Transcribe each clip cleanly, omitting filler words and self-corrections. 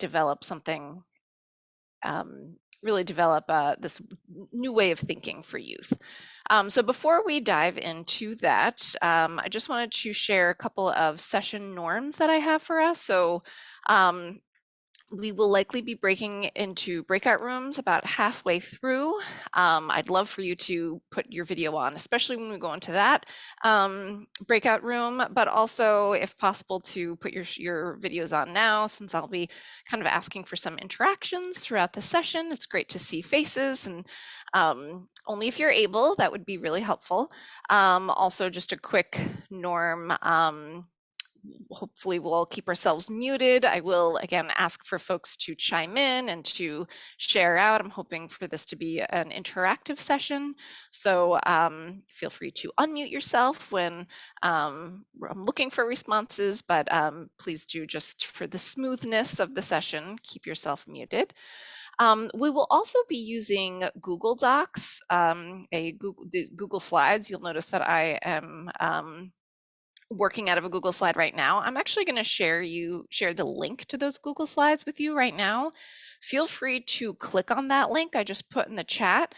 develop something, really develop this new way of thinking for youth. So before we dive into that, I just wanted to share a couple of session norms that I have for us. So we will likely be breaking into breakout rooms about halfway through. I'd love for you to put your video on, especially when we go into that breakout room, but also, if possible, to put your videos on now, since I'll be kind of asking for some interactions throughout the session. It's great to see faces, and only if you're able, that would be really helpful. Also, just a quick norm. Hopefully we'll keep ourselves muted. I will again ask for folks to chime in and to share out. I'm hoping for this to be an interactive session. So feel free to unmute yourself when I'm looking for responses, but please do, just for the smoothness of the session, keep yourself muted. We will also be using Google Docs, the Google Slides. You'll notice that I am working out of a Google slide right now. I'm actually going to share the link to those Google Slides with you right now. Feel free to click on that link I just put in the chat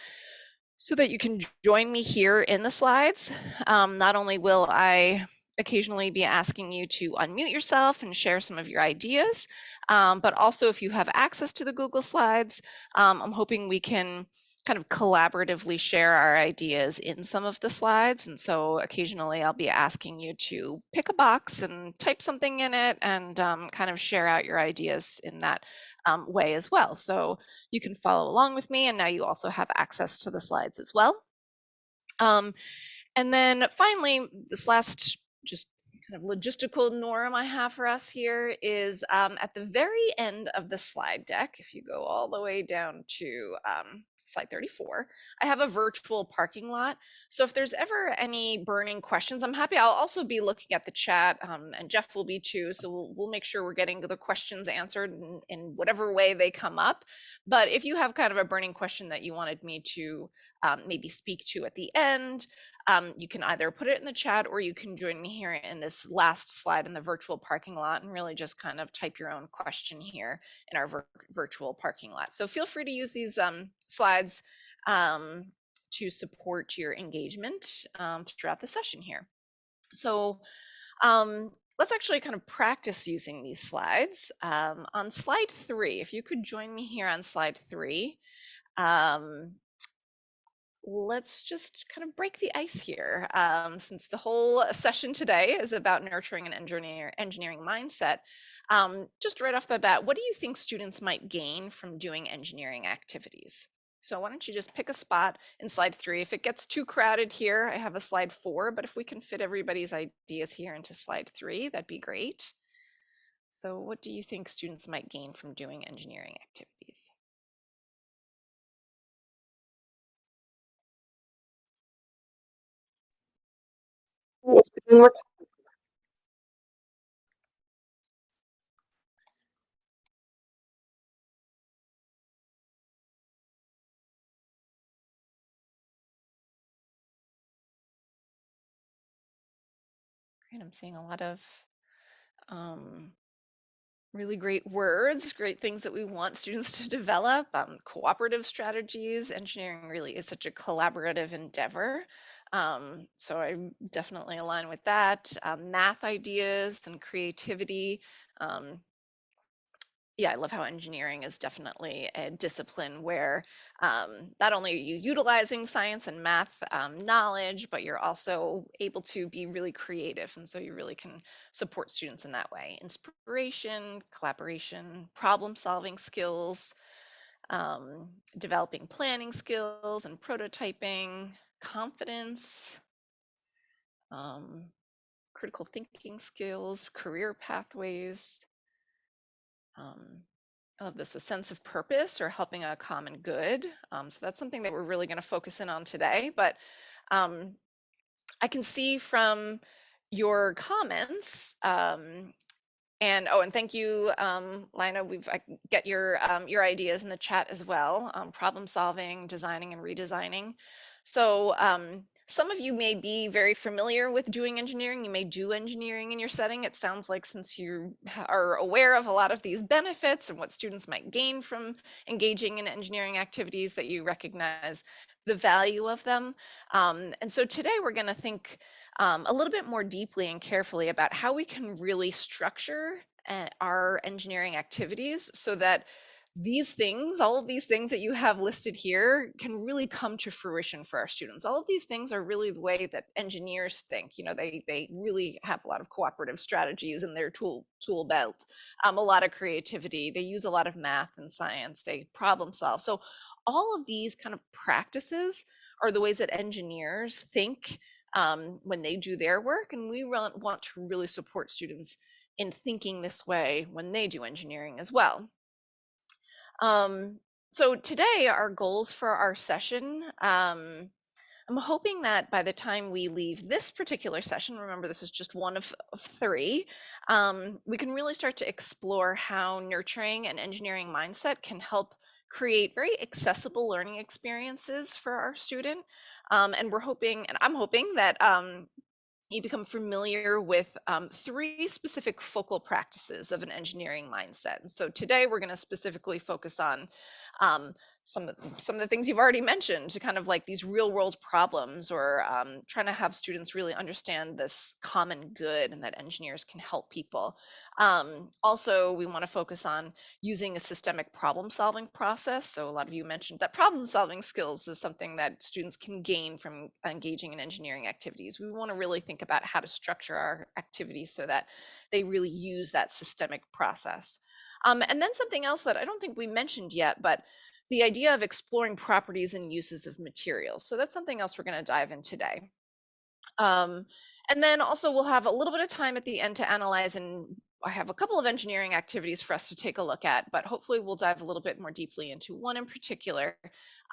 so that you can join me here in the slides. Not only will I occasionally be asking you to unmute yourself and share some of your ideas, but also if you have access to the Google Slides, I'm hoping we can kind of collaboratively share our ideas in some of the slides. And so occasionally I'll be asking you to pick a box and type something in it and kind of share out your ideas in that way as well. So you can follow along with me, and now you also have access to the slides as well. And then finally, this last just kind of logistical norm I have for us here is at the very end of the slide deck, if you go all the way down to slide 34, I have a virtual parking lot. So if there's ever any burning questions, I'm happy. I'll also be looking at the chat, and Jeff will be too. So we'll make sure we're getting the questions answered in whatever way they come up. But if you have kind of a burning question that you wanted me to maybe speak to at the end, you can either put it in the chat, or you can join me here in this last slide in the virtual parking lot and really just kind of type your own question here in our virtual parking lot. So feel free to use these slides to support your engagement throughout the session here. So let's actually kind of practice using these slides. On slide 3, if you could join me here on slide 3, let's just kind of break the ice here. Since the whole session today is about nurturing an engineering mindset, just right off the bat, what do you think students might gain from doing engineering activities? So why don't you just pick a spot in slide 3. If it gets too crowded here, I have a slide 4, but if we can fit everybody's ideas here into slide 3, that'd be great. So what do you think students might gain from doing engineering activities? Great, I'm seeing a lot of really great words, great things that we want students to develop. Cooperative strategies. Engineering really is such a collaborative endeavor. So I definitely align with that. Math ideas and creativity. Yeah, I love how engineering is definitely a discipline where not only are you utilizing science and math knowledge, but you're also able to be really creative. And so you really can support students in that way. Inspiration, collaboration, problem solving skills, developing planning skills and prototyping, confidence, critical thinking skills, career pathways. I love this, a sense of purpose or helping a common good. So that's something that we're really going to focus in on today. But I can see from your comments, and thank you, Lina. I get your ideas in the chat as well. Problem solving, designing, and redesigning. So Some of you may be very familiar with doing engineering. You may do engineering in your setting. It sounds like since you are aware of a lot of these benefits and what students might gain from engaging in engineering activities, that you recognize the value of them. And so today we're going to think a little bit more deeply and carefully about how we can really structure our engineering activities so that these things, all of these things that you have listed here, can really come to fruition for our students. All of these things are really the way that engineers think. You know, they really have a lot of cooperative strategies in their tool belt, a lot of creativity. They use a lot of math and science. They problem solve. So all of these kind of practices are the ways that engineers think when they do their work, and we want to really support students in thinking this way when they do engineering as well. So today, our goals for our session, I'm hoping that by the time we leave this particular session, remember this is just one of three, we can really start to explore how nurturing an engineering mindset can help create very accessible learning experiences for our student. And we're hoping, and I'm hoping that you become familiar with three specific focal practices of an engineering mindset. And so today we're going to specifically focus on um, some of the things you've already mentioned, to kind of like these real world problems, or trying to have students really understand this common good and that engineers can help people. Also, we want to focus on using a systemic problem solving process. So a lot of you mentioned that problem solving skills is something that students can gain from engaging in engineering activities. We want to really think about how to structure our activities so that they really use that systemic process. And then something else that I don't think we mentioned yet, but the idea of exploring properties and uses of materials. So that's something else we're going to dive in today. And then also we'll have a little bit of time at the end to analyze, and I have a couple of engineering activities for us to take a look at, but hopefully we'll dive a little bit more deeply into one in particular,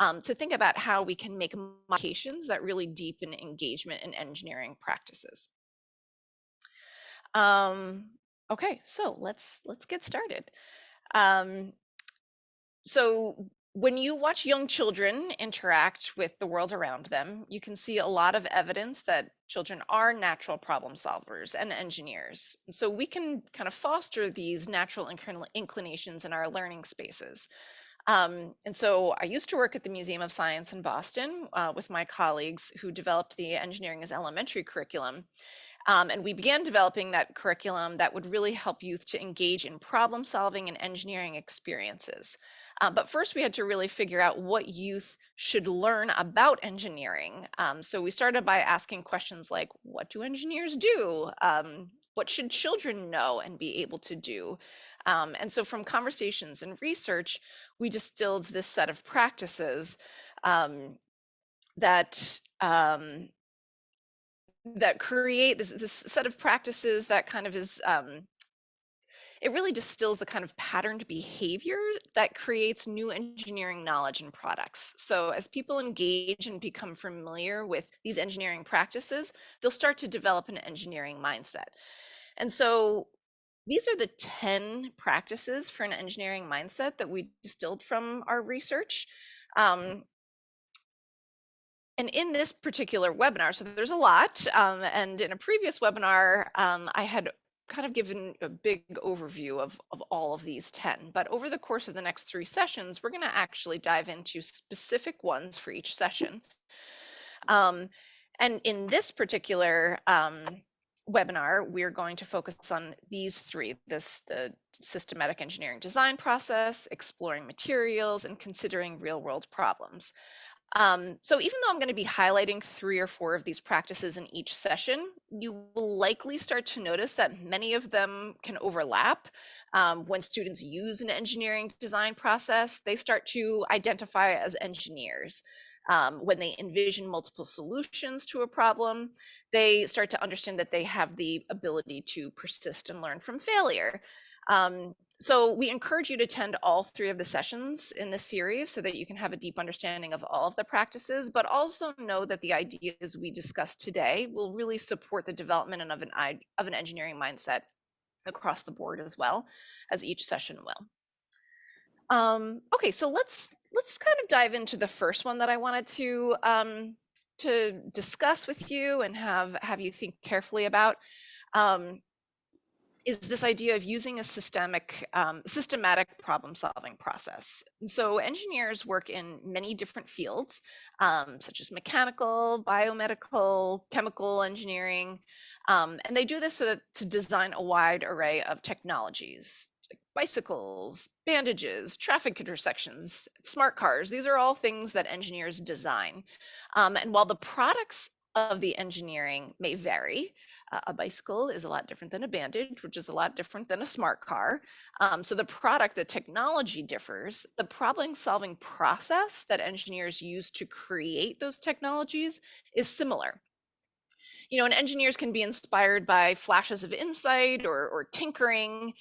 to think about how we can make modifications that really deepen engagement in engineering practices. Okay, so let's get started. Um, so when you watch young children interact with the world around them, you can see a lot of evidence that children are natural problem solvers and engineers. So we can kind of foster these natural inclinations in our learning spaces. And so I used to work at the Museum of Science in Boston with my colleagues who developed the Engineering as Elementary curriculum. And we began developing that curriculum that would really help youth to engage in problem solving and engineering experiences. But first, we had to really figure out what youth should learn about engineering. So we started by asking questions like, what do engineers do? What should children know and be able to do? And so from conversations and research, we distilled this set of practices that that create this set of practices that kind of is it really distills the kind of patterned behavior that creates new engineering knowledge and products. So as people engage and become familiar with these engineering practices, they'll start to develop an engineering mindset. And so these are the 10 practices for an engineering mindset that we distilled from our research. And in this particular webinar, so there's a lot, and in a previous webinar, I had kind of given a big overview of all of these 10, but over the course of the next 3 sessions, we're going to actually dive into specific ones for each session. And in this particular webinar, we're going to focus on these 3, the systematic engineering design process, exploring materials, and considering real world problems. So even though I'm going to be highlighting 3 or 4 of these practices in each session, you will likely start to notice that many of them can overlap. When students use an engineering design process, they start to identify as engineers. When they envision multiple solutions to a problem, they start to understand that they have the ability to persist and learn from failure. So we encourage you to attend all 3 of the sessions in this series so that you can have a deep understanding of all of the practices, but also know that the ideas we discussed today will really support the development of an engineering mindset across the board, as well as each session will. Okay, so let's kind of dive into the first one that I wanted to to discuss with you and have you think carefully about um, is this idea of using a systematic problem-solving process. So engineers work in many different fields, such as mechanical, biomedical, chemical engineering, and they do this to design a wide array of technologies, like bicycles, bandages, traffic intersections, smart cars. These are all things that engineers design. And while the products of the engineering may vary, a bicycle is a lot different than a bandage, which is a lot different than a smart car. So the product, the technology differs. The problem solving process that engineers use to create those technologies is similar. And engineers can be inspired by flashes of insight or tinkering.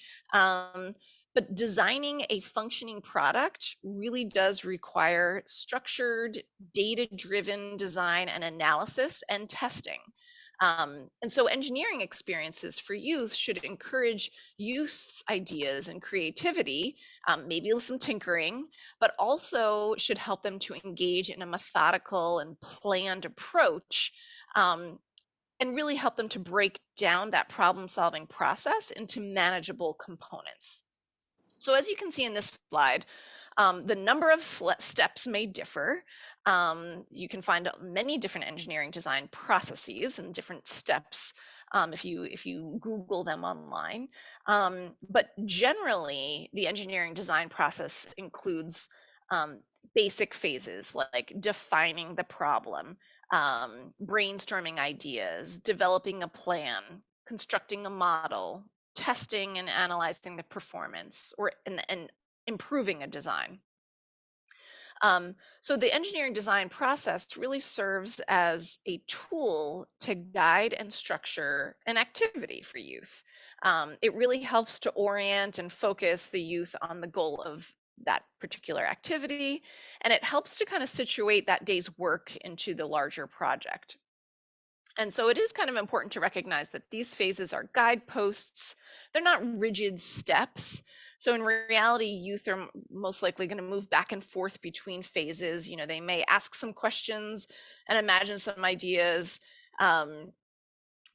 But designing a functioning product really does require structured, data-driven design and analysis and testing. And so engineering experiences for youth should encourage youth's ideas and creativity, maybe some tinkering, but also should help them to engage in a methodical and planned approach, and really help them to break down that problem-solving process into manageable components. So as you can see in this slide, the number of steps may differ. You can find many different engineering design processes and different steps if you Google them online. But generally, the engineering design process includes basic phases like defining the problem, brainstorming ideas, developing a plan, constructing a model, testing and analyzing the performance, and improving a design. So the engineering design process really serves as a tool to guide and structure an activity for youth. It really helps to orient and focus the youth on the goal of that particular activity, and it helps to kind of situate that day's work into the larger project. And so it is kind of important to recognize that these phases are guideposts. They're not rigid steps. So in reality, youth are most likely going to move back and forth between phases. They may ask some questions and imagine some ideas,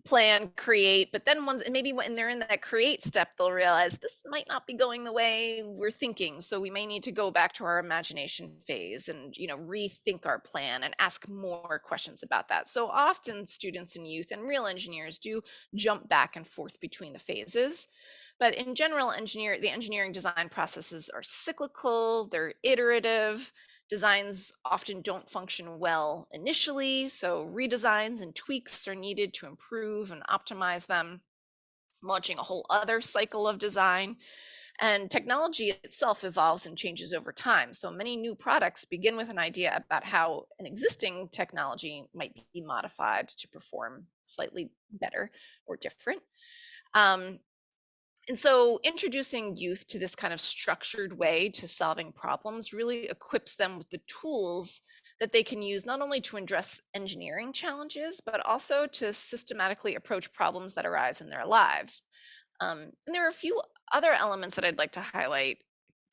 plan, create, but then maybe when they're in that create step, they'll realize this might not be going the way we're thinking. So we may need to go back to our imagination phase and, rethink our plan and ask more questions about that. So often students and youth and real engineers do jump back and forth between the phases. But in general, the engineering design processes are cyclical, they're iterative. Designs often don't function well initially, so redesigns and tweaks are needed to improve and optimize them, launching a whole other cycle of design. And technology itself evolves and changes over time. So many new products begin with an idea about how an existing technology might be modified to perform slightly better or different. And so introducing youth to this kind of structured way to solving problems really equips them with the tools that they can use not only to address engineering challenges, but also to systematically approach problems that arise in their lives. And there are a few other elements that I'd like to highlight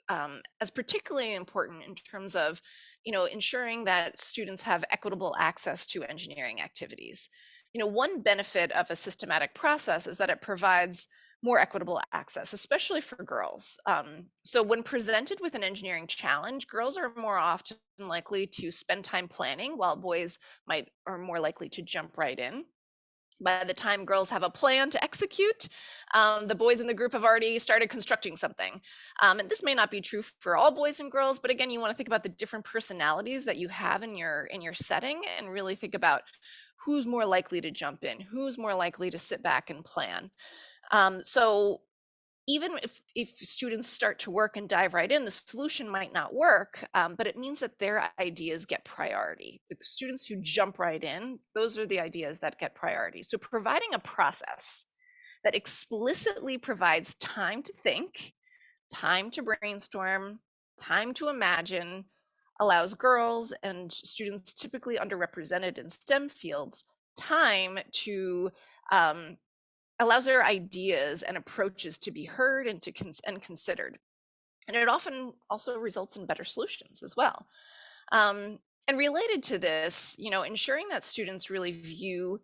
as particularly important in terms of, ensuring that students have equitable access to engineering activities. One benefit of a systematic process is that it provides more equitable access, especially for girls. So when presented with an engineering challenge, girls are more often likely to spend time planning, while boys are more likely to jump right in. By the time girls have a plan to execute, the boys in the group have already started constructing something. And this may not be true for all boys and girls, but again, you want to think about the different personalities that you have in your setting, and really think about who's more likely to jump in, who's more likely to sit back and plan. So even if students start to work and dive right in, the solution might not work, but it means that their ideas get priority. The students who jump right in, those are the ideas that get priority. So providing a process that explicitly provides time to think, time to brainstorm, time to imagine, allows girls and students typically underrepresented in STEM fields time to allows their ideas and approaches to be heard and considered. And it often also results in better solutions as well. And related to this, ensuring that students really view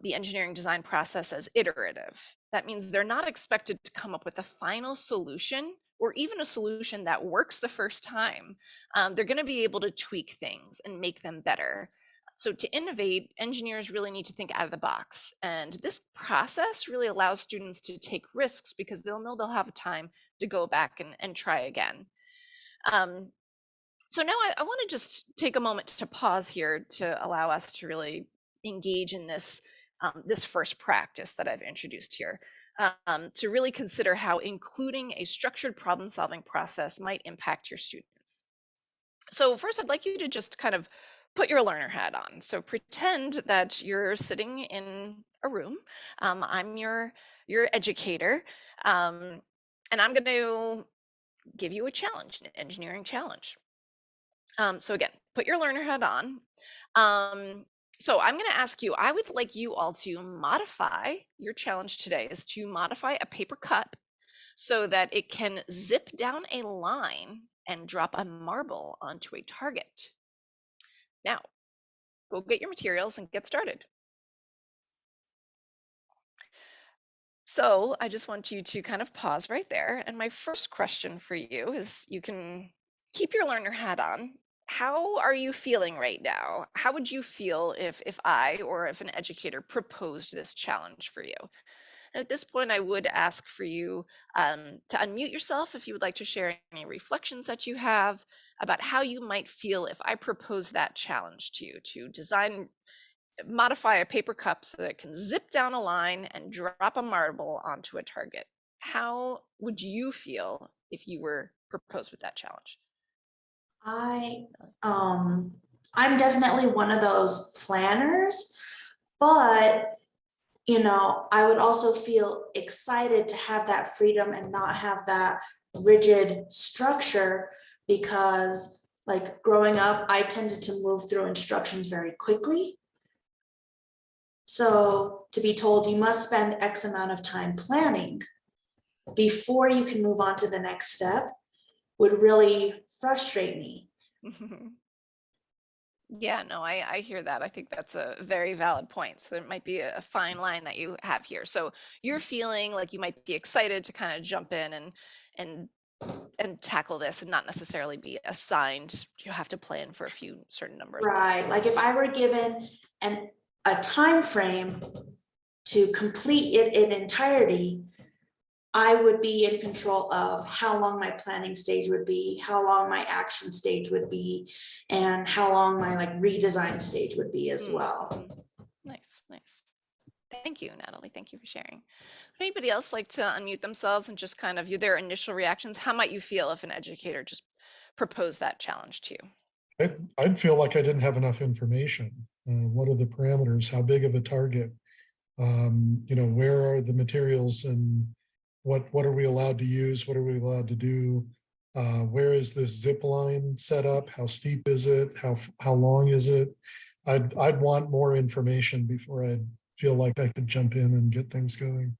the engineering design process as iterative. That means they're not expected to come up with a final solution or even a solution that works the first time. They're going to be able to tweak things and make them better. So to innovate, engineers really need to think out of the box. And this process really allows students to take risks because they'll know they'll have time to go back and try again. Um, so now I want to just take a moment to pause here to allow us to really engage in this first practice that I've introduced here, to really consider how including a structured problem-solving process might impact your students. So first, I'd like you to just kind of put your learner hat on. So pretend that you're sitting in a room. I'm your educator, and I'm going to give you a challenge, an engineering challenge. So again, put your learner hat on. So I'm going to ask you, I would like you all to modify your challenge today is to modify a paper cup so that it can zip down a line and drop a marble onto a target. Now, go get your materials and get started. So I just want you to kind of pause right there. And my first question for you is, you can keep your learner hat on. How are you feeling right now? How would you feel if I or if an educator proposed this challenge for you? And at this point, I would ask for you to unmute yourself if you would like to share any reflections that you have about how you might feel if I propose that challenge to you to modify a paper cup so that it can zip down a line and drop a marble onto a target. How would you feel if you were proposed with that challenge? I'm definitely one of those planners, but I would also feel excited to have that freedom and not have that rigid structure, because like growing up, I tended to move through instructions very quickly. So to be told you must spend X amount of time planning before you can move on to the next step would really frustrate me. Yeah, no, I hear that. I think that's a very valid point. So there might be a fine line that you have here. So you're feeling like you might be excited to kind of jump in and tackle this and not necessarily be assigned, you have to plan for a few certain number of Right. Like if I were given a time frame to complete it in entirety, I would be in control of how long my planning stage would be, how long my action stage would be, and how long my like redesign stage would be as well. Nice, nice. Thank you, Natalie. Thank you for sharing. Would anybody else like to unmute themselves and just kind of their initial reactions? How might you feel if an educator just proposed that challenge to you? I'd feel like I didn't have enough information. What are the parameters? How big of a target? Where are the materials and what are we allowed to use? What are we allowed to do? Where is this zip line set up? How steep is it? How long is it? I'd want more information before I'd feel like I could jump in and get things going.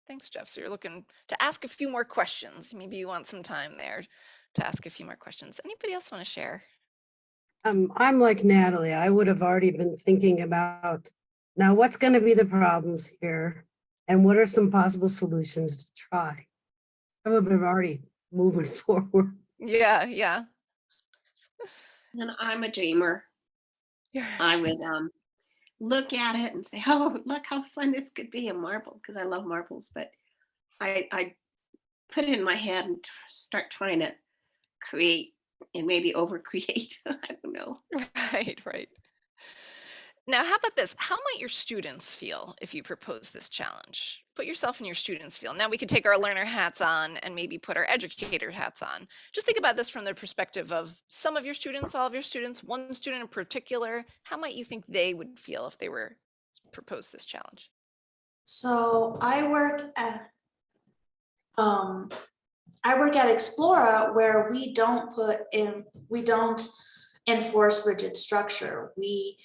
Thanks, Jeff. So you're looking to ask a few more questions. Maybe you want some time there to ask a few more questions. Anybody else want to share? I'm like Natalie. I would have already been thinking about now what's going to be the problems here and what are some possible solutions to try. I would have already moving forward. Yeah, yeah. And I'm a dreamer. Yeah. I would look at it and say, oh, look how fun this could be, a marble, because I love marbles. But I put it in my head and start trying to create and maybe overcreate. I don't know. Right. Now, how about this? How might your students feel if you propose this challenge? Put yourself in your students' feel. Now we could take our learner hats on and maybe put our educator hats on. Just think about this from the perspective of some of your students, all of your students, one student in particular. How might you think they would feel if they were proposed this challenge? So I work at Explora, where we don't enforce rigid structure. We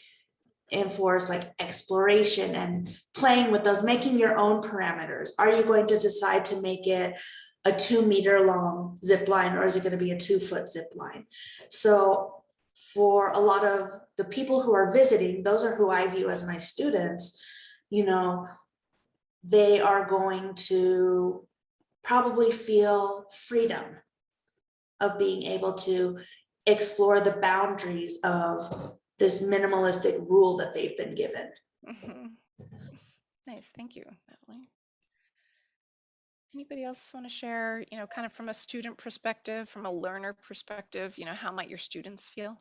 enforce like exploration and playing with those, making your own parameters. Are you going to decide to make it a 2 meter long zip line, or is it going to be a 2 foot zip line? So for a lot of the people who are visiting, those are who I view as my students, you know, they are going to probably feel freedom of being able to explore the boundaries of this minimalistic rule that they've been given. Mhm. Nice, thank you, Natalie. Anybody else want to share, kind of from a student perspective, from a learner perspective, how might your students feel?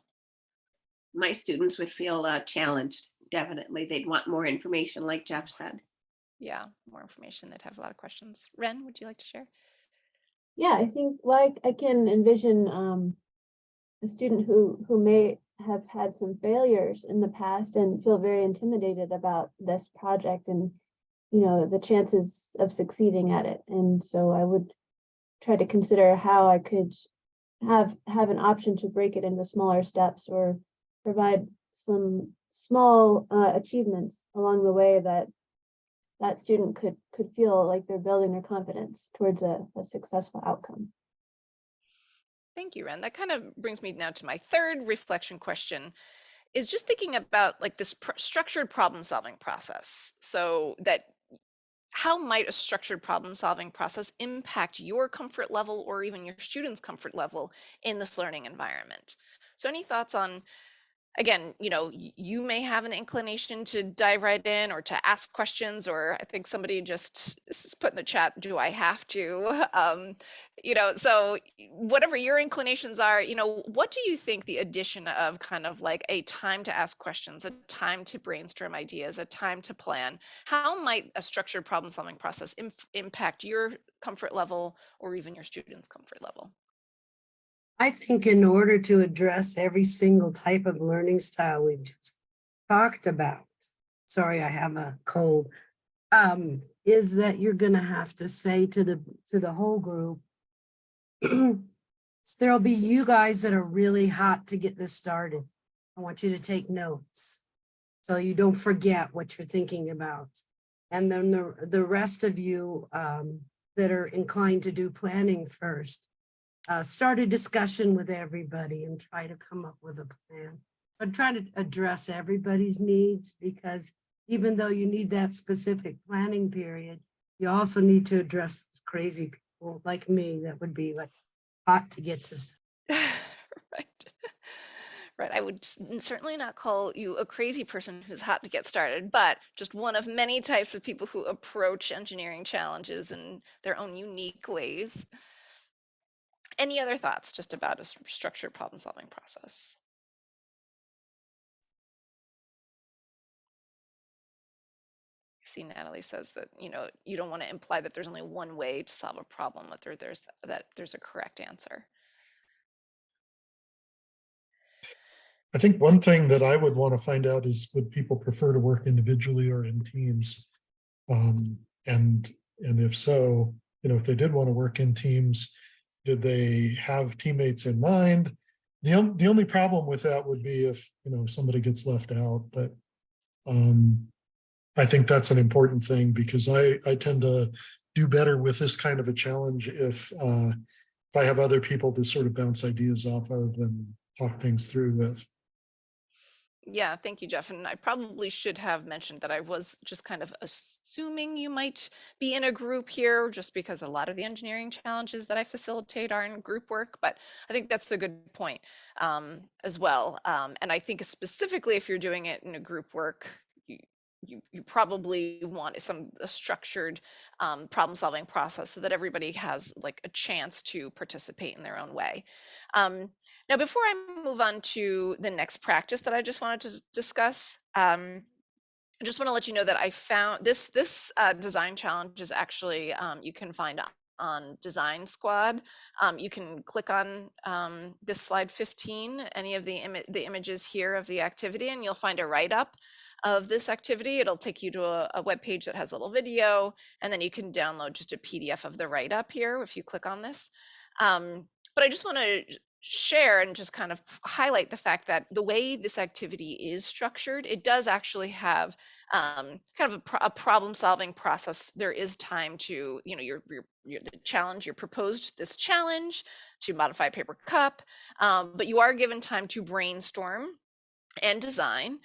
My students would feel challenged. Definitely. They'd want more information, like Jeff said. Yeah, more information. They'd have a lot of questions. Ren, would you like to share? Yeah, I think like I can envision a student who may have had some failures in the past and feel very intimidated about this project and the chances of succeeding at it. And so I would try to consider how I could have an option to break it into smaller steps or provide some small achievements along the way that student could feel like they're building their confidence towards a successful outcome. Thank you, Ren. That kind of brings me now to my third reflection question, is just thinking about like this structured problem solving process. So that how might a structured problem solving process impact your comfort level or even your students' comfort level in this learning environment? So any thoughts on, again, you may have an inclination to dive right in or to ask questions, or I think somebody just put in the chat, do I have to? So whatever your inclinations are, what do you think the addition of kind of like a time to ask questions, a time to brainstorm ideas, a time to plan, how might a structured problem solving process impact your comfort level or even your students' comfort level? I think in order to address every single type of learning style we've just talked about, sorry, I have a cold, is that you're going to have to say to the whole group, there'll be you guys that are really hot to get this started. I want you to take notes so you don't forget what you're thinking about. And then the rest of you that are inclined to do planning first, start a discussion with everybody and try to come up with a plan. But try to address everybody's needs, because even though you need that specific planning period, you also need to address those crazy people like me that would be like hot to get to. Right. Right. I would certainly not call you a crazy person who's hot to get started, but just one of many types of people who approach engineering challenges in their own unique ways. Any other thoughts just about a structured problem solving process? I see Natalie says that, you don't want to imply that there's only one way to solve a problem, that there's a correct answer. I think one thing that I would want to find out is, would people prefer to work individually or in teams? And if so, if they did want to work in teams, did they have teammates in mind? The only problem with that would be if somebody gets left out. But I think that's an important thing, because I tend to do better with this kind of a challenge if I have other people to sort of bounce ideas off of and talk things through with. Yeah, thank you, Jeff. And I probably should have mentioned that I was just kind of assuming you might be in a group here, just because a lot of the engineering challenges that I facilitate are in group work. But I think that's a good point as well. And I think specifically if you're doing it in a group work, you probably want a structured problem solving process so that everybody has like a chance to participate in their own way. Now, before I move on to the next practice that I just wanted to discuss, I just want to let you know that I found this design challenge is actually you can find on Design Squad. You can click on this slide 15, any of the images here of the activity, and you'll find a write-up of this activity. It'll take you to a web page that has a little video, and then you can download just a PDF of the write-up here if you click on this. But I just want to share and just kind of highlight the fact that the way this activity is structured, it does actually have kind of a problem solving process. There is time to, you know, your the challenge, you proposed this challenge to modify a paper cup, but you are given time to brainstorm and design.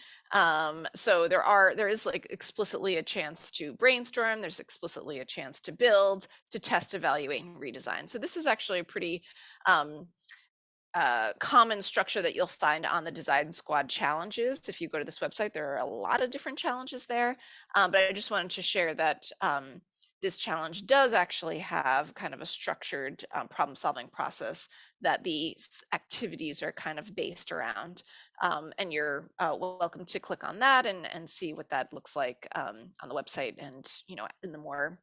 So there is like explicitly a chance to brainstorm, there's explicitly a chance to build, to test, evaluate, and redesign. So this is actually a pretty common structure that you'll find on the Design Squad challenges. If you go to this website, there are a lot of different challenges there. But I just wanted to share that this challenge does actually have kind of a structured problem-solving process that the activities are kind of based around. And you're welcome to click on that and see what that looks like on the website and, you know, in the more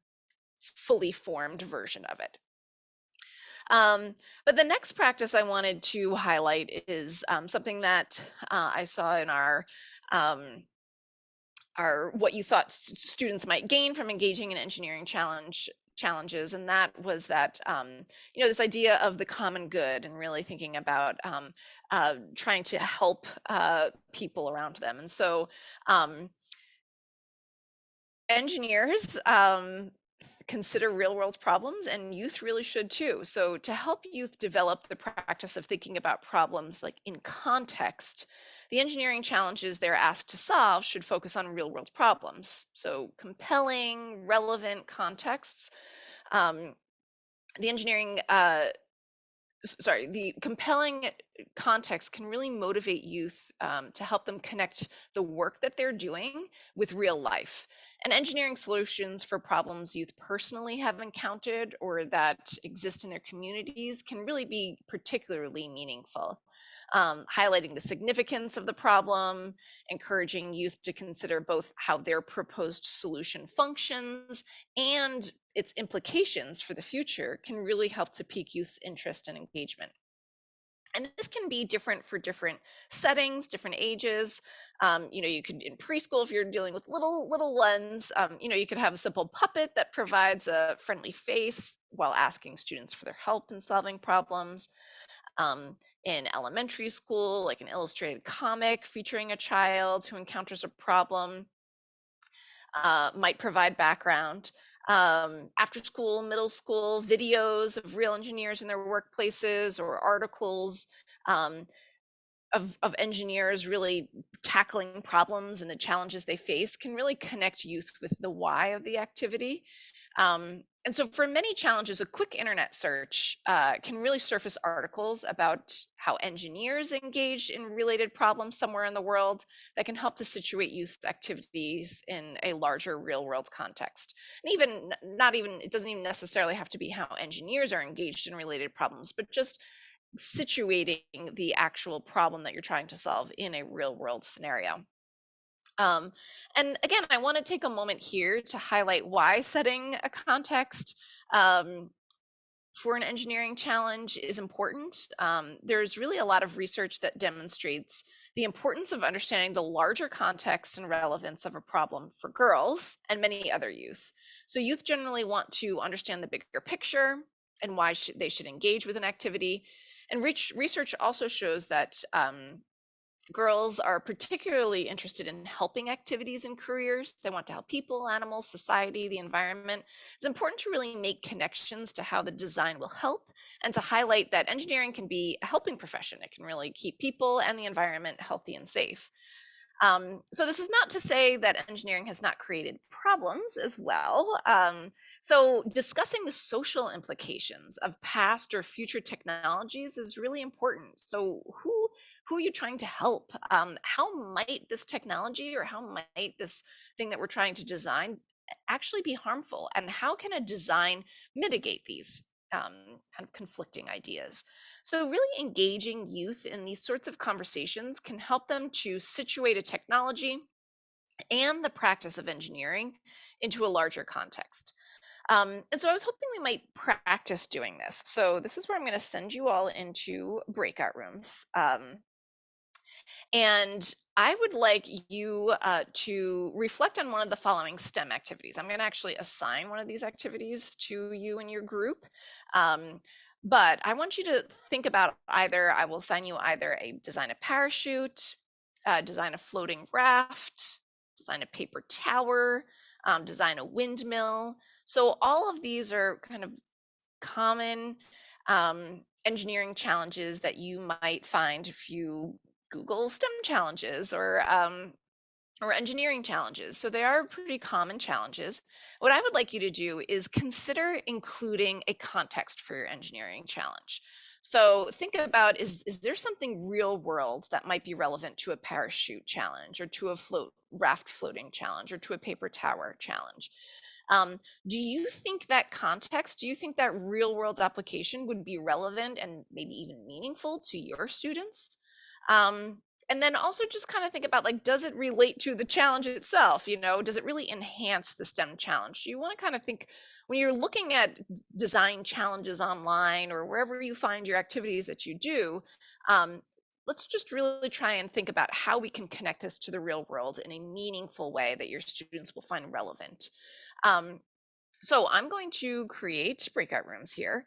fully formed version of it. But the next practice I wanted to highlight is something that I saw in our what you thought students might gain from engaging in engineering challenges, and that was that you know, this idea of the common good and really thinking about trying to help people around them. And so engineers consider real world problems, and youth really should too. So to help youth develop the practice of thinking about problems like in context, the engineering challenges they're asked to solve should focus on real world problems. So compelling, relevant contexts. The engineering the compelling context can really motivate youth to help them connect the work that they're doing with real life. And engineering solutions for problems youth personally have encountered or that exist in their communities can really be particularly meaningful. Highlighting the significance of the problem, encouraging youth to consider both how their proposed solution functions and its implications for the future can really help to pique youth's interest and engagement. And this can be different for different settings, different ages. You know, you could in preschool, if you're dealing with little ones, you know, you could have a simple puppet that provides a friendly face while asking students for their help in solving problems. In elementary school, like an illustrated comic featuring a child who encounters a problem might provide background. After school, middle school, videos of real engineers in their workplaces or articles of engineers really tackling problems and the challenges they face can really connect youth with the why of the activity. And so for many challenges, a quick internet search can really surface articles about how engineers engaged in related problems somewhere in the world that can help to situate youth activities in a larger real world context. And even it doesn't even necessarily have to be how engineers are engaged in related problems, but just situating the actual problem that you're trying to solve in a real world scenario. And again, I want to take a moment here to highlight why setting a context for an engineering challenge is important. There's really a lot of research that demonstrates the importance of understanding the larger context and relevance of a problem for girls and many other youth. So youth generally want to understand the bigger picture and why they should engage with an activity. And research also shows that girls are particularly interested in helping activities and careers. They want to help people, animals, society, the environment. It's important to really make connections to how the design will help and to highlight that engineering can be a helping profession. It can really keep people and the environment healthy and safe. So this is not to say that engineering has not created problems as well. So discussing the social implications of past or future technologies is really important. So who are you trying to help? How might this technology or how might this thing that we're trying to design actually be harmful? And how can a design mitigate these kind of conflicting ideas? So really engaging youth in these sorts of conversations can help them to situate a technology and the practice of engineering into a larger context. And so I was hoping we might practice doing this. So this is where I'm going to send you all into breakout rooms. And I would like you to reflect on one of the following STEM activities. I'm going to actually assign one of these activities to you and your group. But I want you to think about either, I will assign you either a design a parachute, design a floating raft, design a paper tower, design a windmill. So all of these are kind of common engineering challenges that you might find if you Google STEM challenges or engineering challenges. So they are pretty common challenges. What I would like you to do is consider including a context for your engineering challenge. So think about, is there something real world that might be relevant to a parachute challenge, or to a raft floating challenge, or to a paper tower challenge? Do you think that context, do you think that real world application would be relevant and maybe even meaningful to your students? And then also just kind of think about, like, does it relate to the challenge itself? You know, does it really enhance the STEM challenge? You want to kind of think, when you're looking at design challenges online or wherever you find your activities that you do, let's just really try and think about how we can connect this to the real world in a meaningful way that your students will find relevant. So I'm going to create breakout rooms here.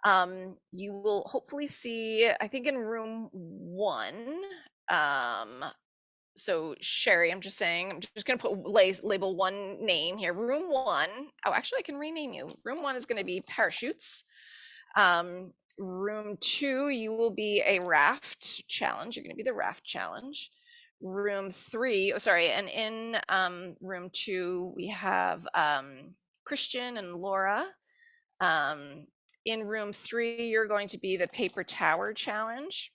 You will hopefully see, I think, in room 1. So Sherry, I'm just going to put label one name here. Room 1. Oh, actually, I can rename you. Room 1 is going to be parachutes. Room 2, you will be a raft challenge. You're going to be the raft challenge. Room 3, and in room 2, we have Christian and Laura. In room 3, you're going to be the paper tower challenge.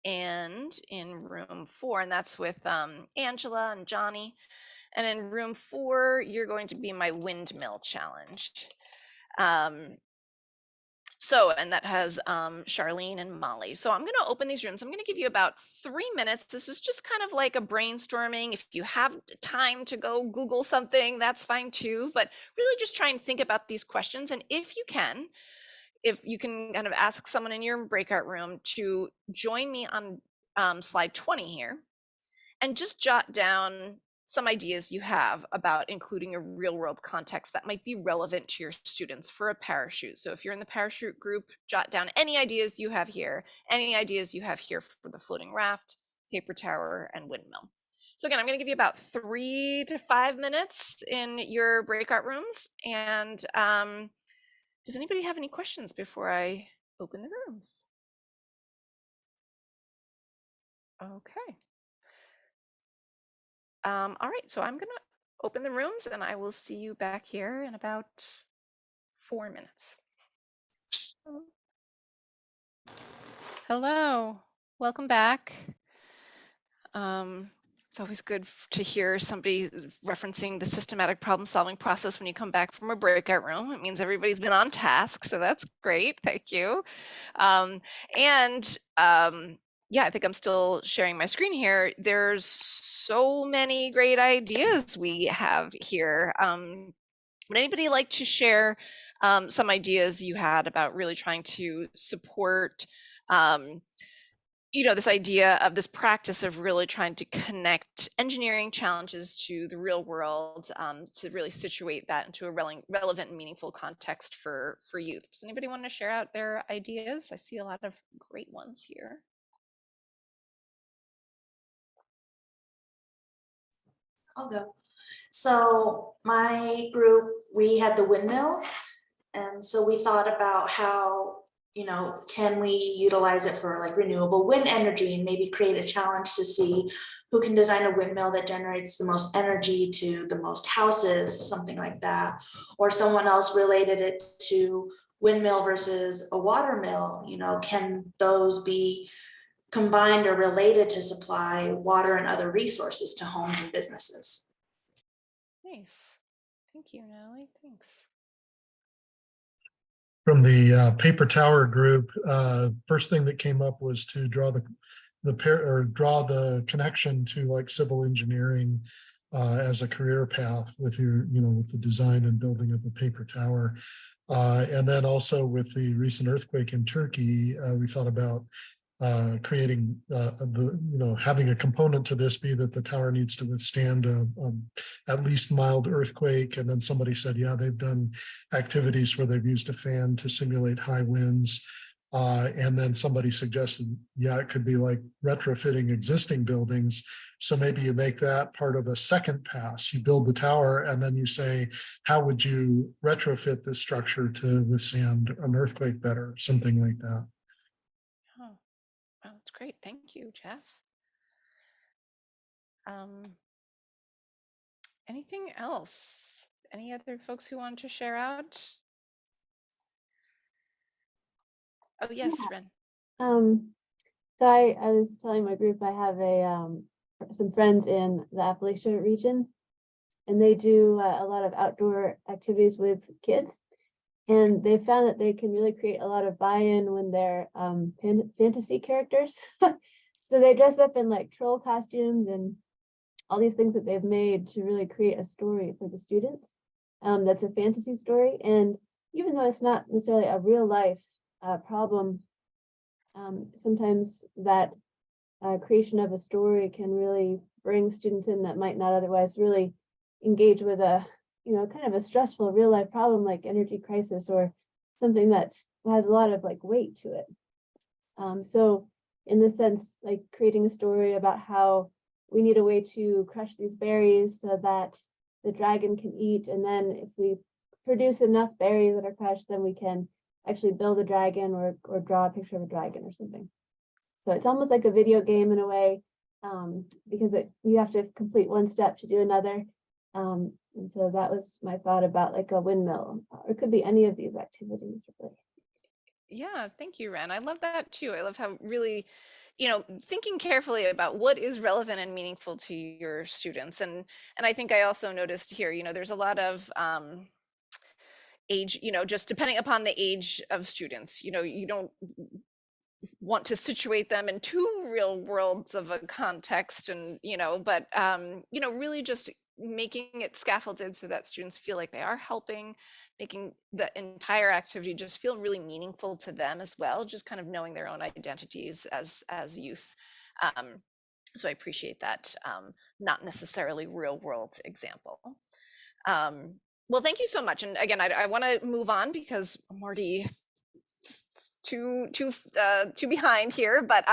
And in room 4, and that's with Angela and Johnny. And in room 4, you're going to be my windmill challenge. And that has Charlene and Molly. So I'm going to open these rooms. I'm going to give you about 3 minutes. This is just kind of like a brainstorming. If you have time to go Google something, that's fine too. But really just try and think about these questions. And if you can kind of ask someone in your breakout room to join me on slide 20 here, and just jot down some ideas you have about including a real world context that might be relevant to your students for a parachute. So if you're in the parachute group, jot down any ideas you have here, for the floating raft, paper tower, and windmill. So again, I'm going to give you about 3 to 5 minutes in your breakout rooms. And does anybody have any questions before I open the rooms? Okay. All right, so I'm going to open the rooms and I will see you back here in about 4 minutes. Hello, welcome back. It's always good to hear somebody referencing the systematic problem-solving process when you come back from a breakout room. It means everybody's been on task, so that's great. Thank you. Yeah, I think I'm still sharing my screen here. There's so many great ideas we have here. Would anybody like to share some ideas you had about really trying to support this idea of this practice of really trying to connect engineering challenges to the real world, to really situate that into a relevant and meaningful context for youth? Does anybody want to share out their ideas? I see a lot of great ones here. I'll go. So my group, we had the windmill. And so we thought about how, can we utilize it for like renewable wind energy, and maybe create a challenge to see who can design a windmill that generates the most energy to the most houses, something like that. Or someone else related it to windmill versus a water mill. Can those be combined or related to supply water and other resources to homes and businesses? Nice. Thank you, Natalie. Thanks. From the paper tower group, first thing that came up was to draw the connection to like civil engineering as a career path with with the design and building of the paper tower. And then also with the recent earthquake in Turkey, we thought about creating having a component to this be that the tower needs to withstand at least mild earthquake. And then somebody said, yeah, they've done activities where they've used a fan to simulate high winds. And then somebody suggested, yeah, it could be like retrofitting existing buildings. So maybe you make that part of a second pass. You build the tower and then you say, how would you retrofit this structure to withstand an earthquake better? Something like that. Oh, well, that's great. Thank you, Jeff. Anything else? Any other folks who want to share out? Oh, yes, Ren. So I was telling my group I have some friends in the Appalachia region, and they do a lot of outdoor activities with kids. And they found that they can really create a lot of buy-in when they're fantasy characters. So they dress up in like troll costumes and all these things that they've made to really create a story for the students. That's a fantasy story. And even though it's not necessarily a real life problem, sometimes that creation of a story can really bring students in that might not otherwise really engage with a kind of a stressful real life problem like energy crisis or something that has a lot of like weight to it. So in this sense, like creating a story about how we need a way to crush these berries so that the dragon can eat, and then if we produce enough berries that are crushed, then we can actually build a dragon or draw a picture of a dragon or something. So it's almost like a video game in a way, because you have to complete one step to do another. And so that was my thought about like a windmill, or it could be any of these activities really. Yeah, thank you, Ren. I love that too. I love how really, thinking carefully about what is relevant and meaningful to your students. And I think I also noticed here, there's a lot of age, just depending upon the age of students, you don't want to situate them in two real worlds of a context and but really just making it scaffolded so that students feel like they are helping, making the entire activity just feel really meaningful to them as well, just kind of knowing their own identities as youth. So I appreciate that, not necessarily real world example. Well, thank you so much. And again, I want to move on because I'm already too behind here, but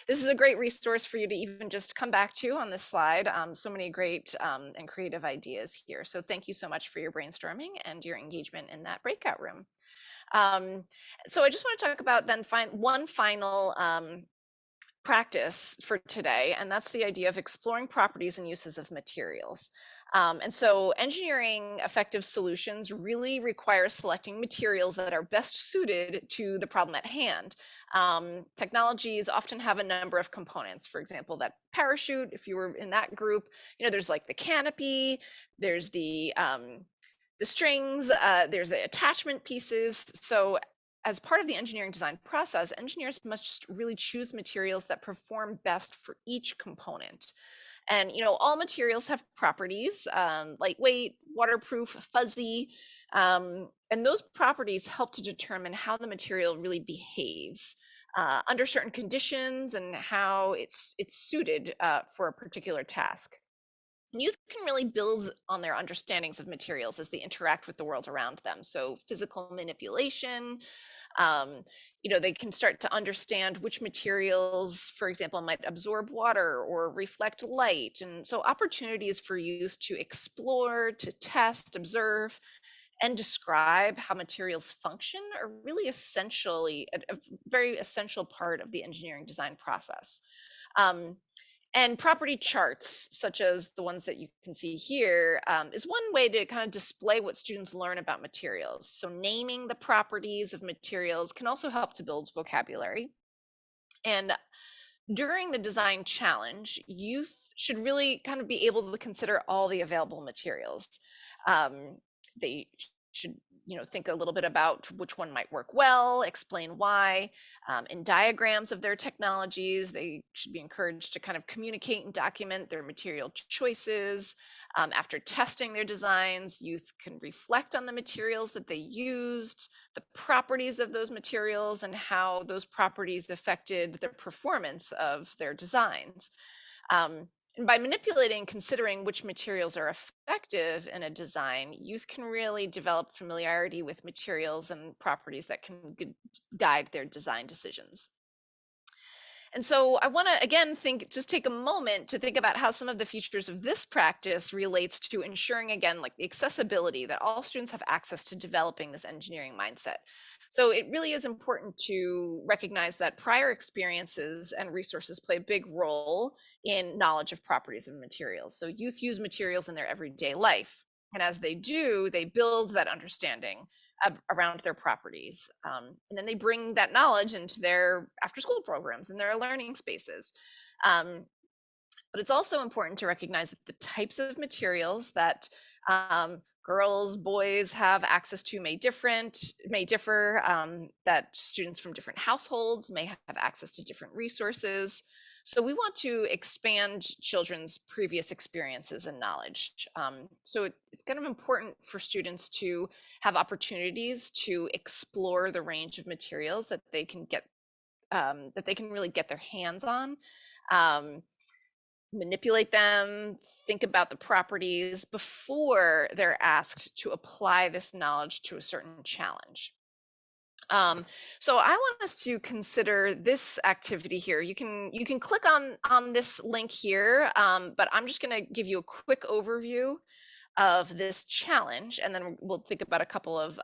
this is a great resource for you to even just come back to on this slide. So many great and creative ideas here. So thank you so much for your brainstorming and your engagement in that breakout room. So I just want to talk about then one final practice for today, and that's the idea of exploring properties and uses of materials. And so engineering effective solutions really requires selecting materials that are best suited to the problem at hand. Technologies often have a number of components. For example, that parachute, if you were in that group, there's like the canopy, there's the strings, there's the attachment pieces. So as part of the engineering design process, engineers must really choose materials that perform best for each component. And all materials have properties, lightweight, waterproof, fuzzy, and those properties help to determine how the material really behaves under certain conditions and how it's suited for a particular task. Youth can really build on their understandings of materials as they interact with the world around them. So physical manipulation, they can start to understand which materials, for example, might absorb water or reflect light. And so opportunities for youth to explore, to test, observe, and describe how materials function are really essentially a very essential part of the engineering design process. And property charts, such as the ones that you can see here, is one way to kind of display what students learn about materials. So naming the properties of materials can also help to build vocabulary. And during the design challenge, youth should really kind of be able to consider all the available materials. They should, think a little bit about which one might work well, explain why. In diagrams of their technologies, they should be encouraged to kind of communicate and document their material choices. After testing their designs, youth can reflect on the materials that they used, the properties of those materials, and how those properties affected the performance of their designs. And by manipulating and considering which materials are effective in a design, youth can really develop familiarity with materials and properties that can guide their design decisions. And so I want to again just take a moment to think about how some of the features of this practice relates to ensuring, again, like the accessibility, that all students have access to developing this engineering mindset. So it really is important to recognize that prior experiences and resources play a big role in knowledge of properties of materials. So youth use materials in their everyday life. And as they do, they build that understanding around their properties. And then they bring that knowledge into their after school programs and their learning spaces. But it's also important to recognize that the types of materials that girls, boys have access to may differ, that students from different households may have access to different resources. So we want to expand children's previous experiences and knowledge. So it's kind of important for students to have opportunities to explore the range of materials that they can get, that they can really get their hands on. Manipulate them, think about the properties before they're asked to apply this knowledge to a certain challenge. So I want us to consider this activity here. You can click on this link here, but I'm just going to give you a quick overview of this challenge, and then we'll think about a couple of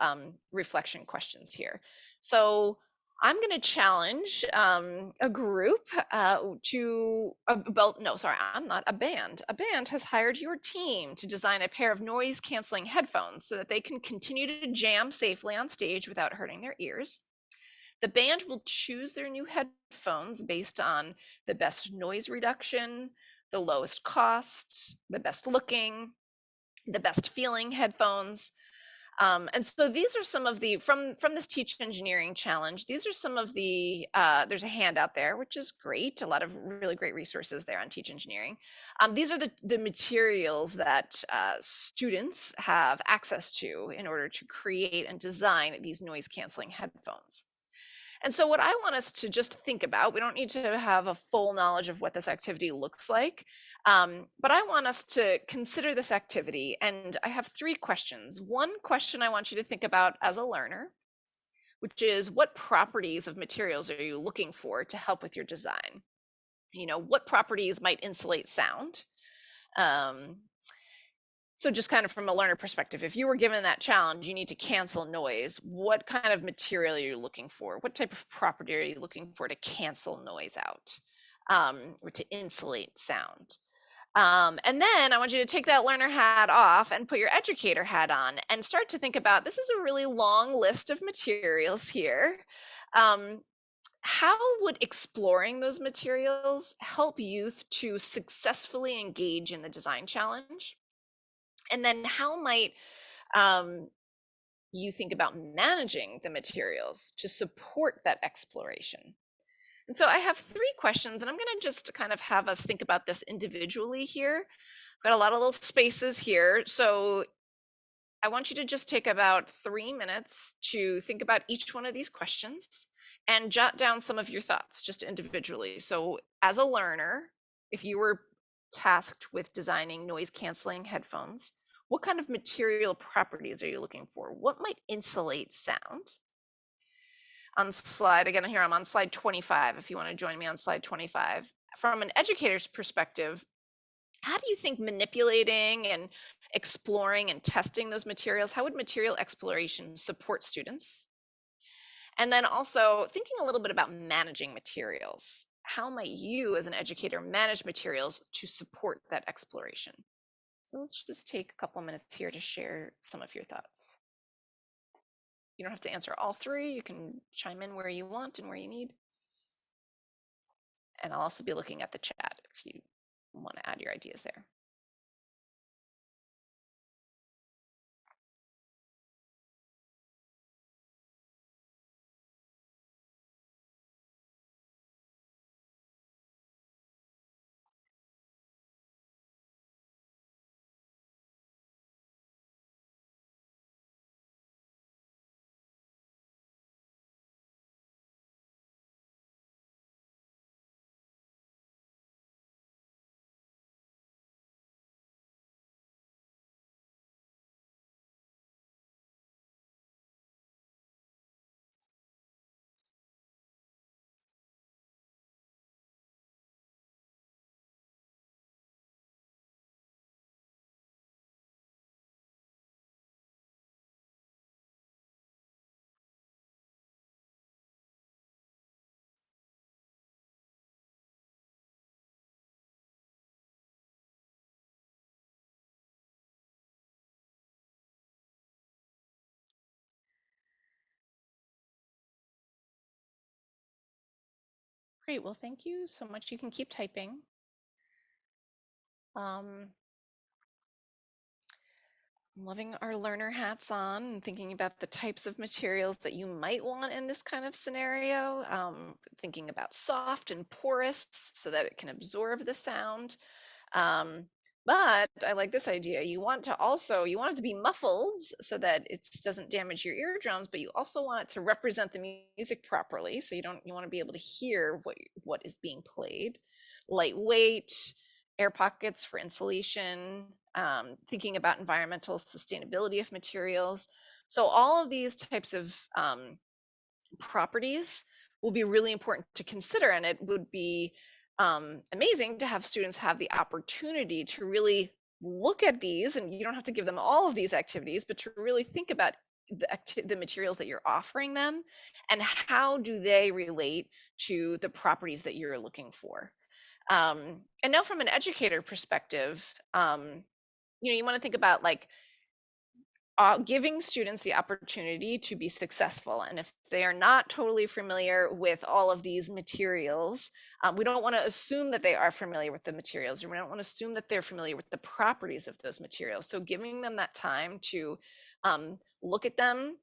reflection questions here. So I'm going to challenge a group a band. A band has hired your team to design a pair of noise canceling headphones so that they can continue to jam safely on stage without hurting their ears. The band will choose their new headphones based on the best noise reduction, the lowest cost, the best looking, the best feeling headphones. And so these are some of the, from this Teach Engineering Challenge, these are some of the, there's a handout there, which is great. A lot of really great resources there on Teach Engineering. These are the materials that students have access to in order to create and design these noise canceling headphones. And so what I want us to just think about, we don't need to have a full knowledge of what this activity looks like, but I want us to consider this activity. And I have 3 questions. One question I want you to think about as a learner, which is, what properties of materials are you looking for to help with your design? What properties might insulate sound? So just kind of from a learner perspective, if you were given that challenge, you need to cancel noise. What kind of material are you looking for? What type of property are you looking for to cancel noise out, or to insulate sound? And then I want you to take that learner hat off and put your educator hat on and start to think about, this is a really long list of materials here. How would exploring those materials help youth to successfully engage in the design challenge? And then how might you think about managing the materials to support that exploration? And so I have 3 questions, and I'm going to just kind of have us think about this individually here. I've got a lot of little spaces here. So I want you to just take about 3 minutes to think about each one of these questions and jot down some of your thoughts just individually. So as a learner, if you were tasked with designing noise canceling headphones, what kind of material properties are you looking for? What might insulate sound? On slide, again, here I'm on slide 25, if you want to join me on slide 25. From an educator's perspective, how do you think manipulating and exploring and testing those materials, how would material exploration support students? And then also thinking a little bit about managing materials. How might you as an educator manage materials to support that exploration? So let's just take a couple minutes here to share some of your thoughts. You don't have to answer all 3. You can chime in where you want and where you need. And I'll also be looking at the chat if you want to add your ideas there. Great, well, thank you so much. You can keep typing. I'm loving our learner hats on and thinking about the types of materials that you might want in this kind of scenario. Thinking about soft and porous so that it can absorb the sound. But I like this idea. You want it to be muffled so that it doesn't damage your eardrums, but you also want it to represent the music properly. So you want to be able to hear what is being played. Lightweight, air pockets for insulation, thinking about environmental sustainability of materials. So all of these types of properties will be really important to consider, and it would be amazing to have students have the opportunity to really look at these, and you don't have to give them all of these activities, but to really think about the materials that you're offering them and how do they relate to the properties that you're looking for. And now from an educator perspective, you want to think about like giving students the opportunity to be successful. And if they are not totally familiar with all of these materials, we don't want to assume that they are familiar with the materials, or we don't want to assume that they're familiar with the properties of those materials. So giving them that time to look at them.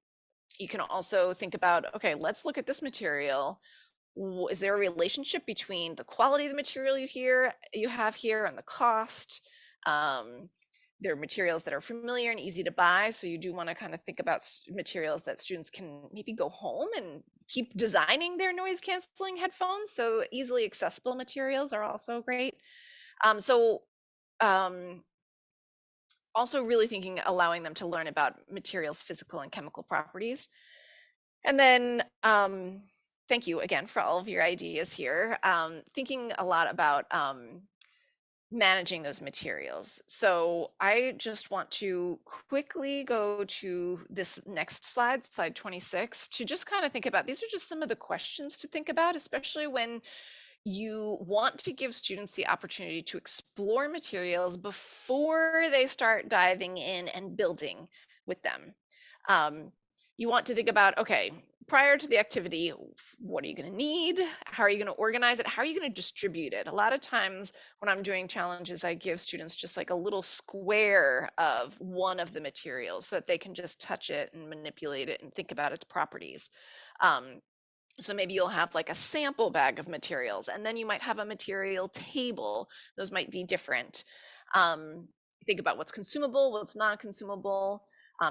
You can also think about, okay, let's look at this material. Is there a relationship between the quality of the material you have here and the cost? There are materials that are familiar and easy to buy, so you do want to kind of think about materials that students can maybe go home and keep designing their noise canceling headphones. So easily accessible materials are also great. Also really allowing them to learn about materials' physical and chemical properties. And then thank you again for all of your ideas here. Thinking a lot about managing those materials. So I just want to quickly go to this next slide, slide 26, to just kind of think about, these are just some of the questions to think about, especially when you want to give students the opportunity to explore materials before they start diving in and building with them. You want to think about, okay, prior to the activity, what are you going to need? How are you going to organize it? How are you going to distribute it? A lot of times when I'm doing challenges, I give students just like a little square of one of the materials so that they can just touch it and manipulate it and think about its properties. So maybe you'll have like a sample bag of materials, and then you might have a material table. Those might be different. Think about what's consumable, what's not consumable.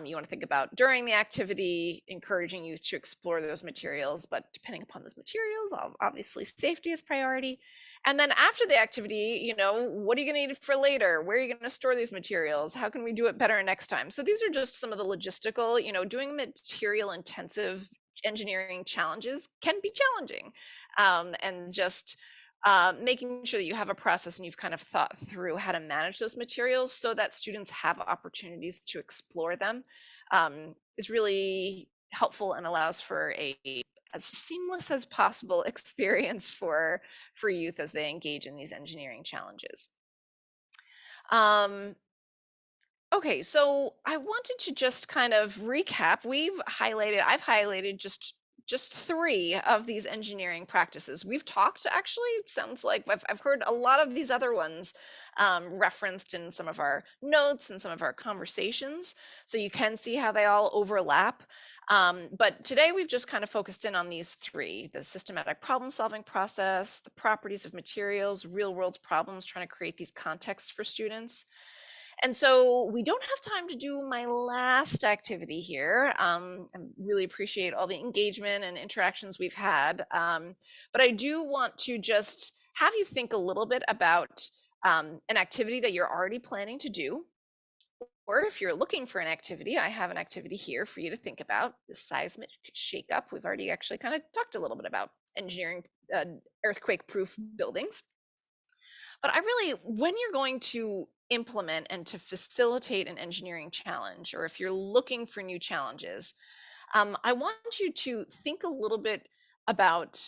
You want to think about during the activity, encouraging you to explore those materials, but depending upon those materials, obviously safety is priority. And then after the activity, what are you going to need for later? Where are you going to store these materials? How can we do it better next time? So these are just some of the logistical, doing material intensive engineering challenges can be challenging, and just making sure that you have a process and you've kind of thought through how to manage those materials so that students have opportunities to explore them is really helpful and allows for as seamless as possible experience for youth as they engage in these engineering challenges. Okay, so I wanted to just kind of recap. I've highlighted just 3 of these engineering practices. We've talked, actually, sounds like I've heard a lot of these other ones referenced in some of our notes and some of our conversations. So you can see how they all overlap. But today we've just kind of focused in on these 3: the systematic problem solving process, the properties of materials, real world problems, trying to create these contexts for students. And so we don't have time to do my last activity here. I really appreciate all the engagement and interactions we've had. But I do want to just have you think a little bit about an activity that you're already planning to do. Or if you're looking for an activity, I have an activity here for you to think about, the seismic shakeup. We've already actually kind of talked a little bit about engineering earthquake-proof buildings. But when you're going to implement and to facilitate an engineering challenge, or if you're looking for new challenges, I want you to think a little bit about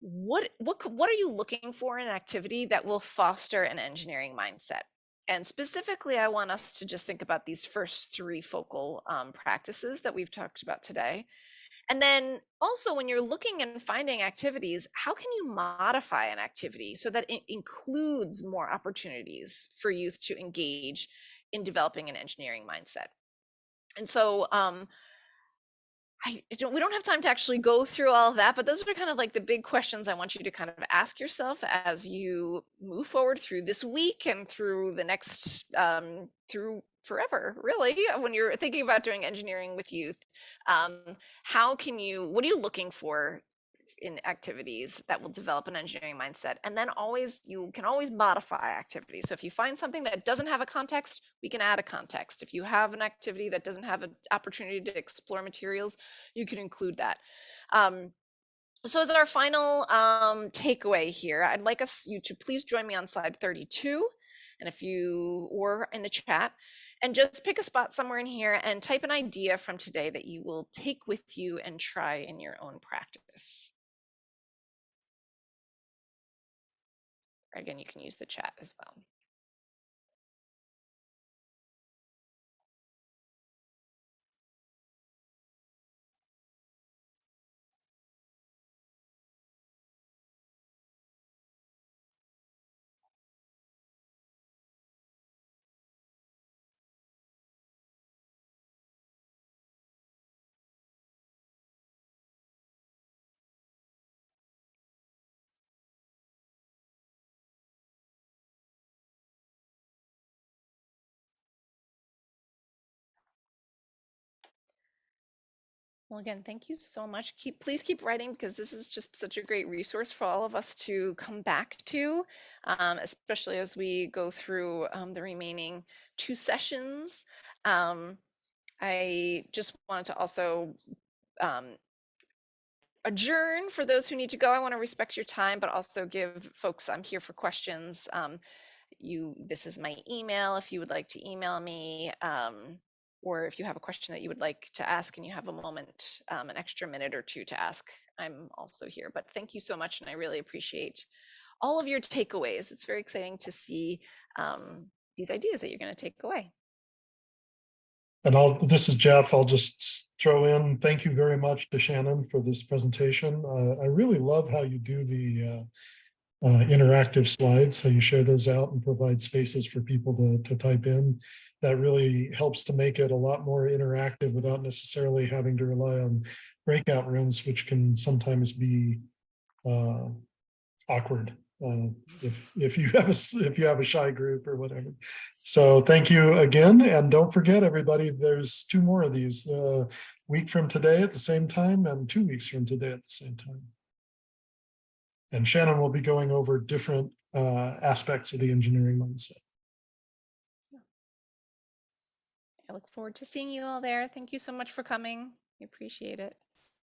what are you looking for in an activity that will foster an engineering mindset. And specifically, I want us to just think about these first 3 focal practices that we've talked about today. And then also when you're looking and finding activities, how can you modify an activity so that it includes more opportunities for youth to engage in developing an engineering mindset? And so we don't have time to actually go through all of that, but those are kind of like the big questions I want you to kind of ask yourself as you move forward through this week and through the next, through forever, really, when you're thinking about doing engineering with youth. What are you looking for in activities that will develop an engineering mindset? And then you can always modify activities. So if you find something that doesn't have a context, we can add a context. If you have an activity that doesn't have an opportunity to explore materials, you can include that. So as our final takeaway here, I'd like you to please join me on slide 32, and or in the chat, and just pick a spot somewhere in here and type an idea from today that you will take with you and try in your own practice. Again, you can use the chat as well. Well, again, thank you so much. Please keep writing, because this is just such a great resource for all of us to come back to, especially as we go through the remaining 2 sessions. I just wanted to also adjourn for those who need to go. I want to respect your time, but also give folks, I'm here for questions. This is my email if you would like to email me, or if you have a question that you would like to ask and you have a moment, an extra minute or 2 to ask, I'm also here. But thank you so much, and I really appreciate all of your takeaways. It's very exciting to see these ideas that you're going to take away. And this is Jeff. I'll just throw in, thank you very much to Shannon for this presentation. I really love how you do the interactive slides, how you share those out and provide spaces for people to type in. That really helps to make it a lot more interactive without necessarily having to rely on breakout rooms, which can sometimes be awkward if you have a shy group or whatever. So thank you again, and don't forget, everybody, there's 2 more of these, a week from today at the same time and 2 weeks from today at the same time. And Shannon will be going over different aspects of the engineering mindset. I look forward to seeing you all there. Thank you so much for coming. We appreciate it.